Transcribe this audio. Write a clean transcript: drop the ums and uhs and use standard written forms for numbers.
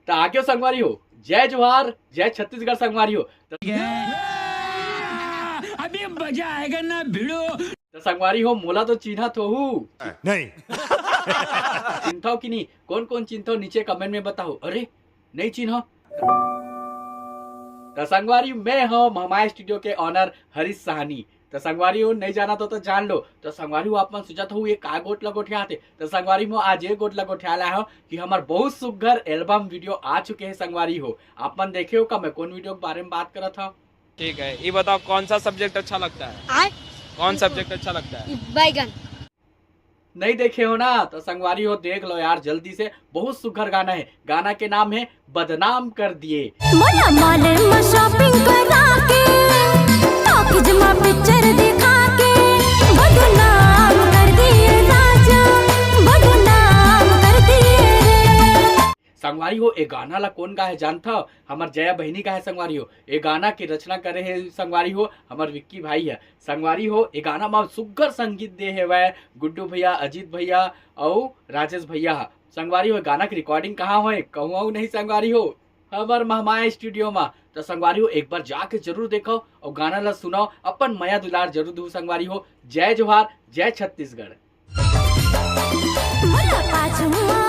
तो आगे संगवारी हो जय जोहार जय छत्तीसगढ़ संगवारी हो अभी मजा आएगा ना भिड़ो। तो संगवारी हो मोला तो चिन्हा तो हूँ नहीं। चिन्हाओ कि नहीं, कौन कौन चिन्हाओ नीचे कमेंट में बताओ। अरे नहीं चिन्ह तो संगवारी मैं हूँ महमाया स्टूडियो के ऑनर हरीश साहनी। तो संगवारी हो नहीं जाना तो जान लो। तो संगवारी हो आप मन सोचत हो ये का गोट लगोठे आते। तो संगवारी हो आज ये गोट लगोठे आला हो कि हमार बहुत सुघर एल्बम वीडियो आ चुके हैं। संगवारी हो आप मन देखे हो का मैं कौन वीडियो के बारे में बात कर था। ठीक है, ये बताओ कौन सा सब्जेक्ट अच्छा लगता है? कौन सब्जेक्ट अच्छा लगता है? बैगन। नहीं देखे हो ना तो संगवारी हो देख लो यार जल्दी से। बहुत सुघर गाना है, गाना के नाम है बदनाम कर दिए। मोला मॉल में शॉपिंग करा के टॉकीज में पिक्चर दिखा के बदनाम कर दिए राजा, बदनाम कर दिए रे। संगवारी हो ए गाना ला कौन गा है जानता हो? हमार जया बहनी का है। संगवारी हो ए गाना की रचना करे है संगवारी हो हमार विक्की भाई है। संगवारी हो ए गाना में सुघर संगीत दे है वह गुड्डू भैया, अजीत भैया और राजेश भैया। संगवारी हो गाना की रिकॉर्डिंग कहाँ हो कहूँ नहीं संगवारी हो हमार महमाया स्टूडियो में। तो संगवारी हो एक बार जाके जरूर देखो और गाना ला सुनाओ, अपन माया दुलार जरूर दू। संगवारी हो जय जोहार जय छत्तीसगढ़। मोला पाछुआ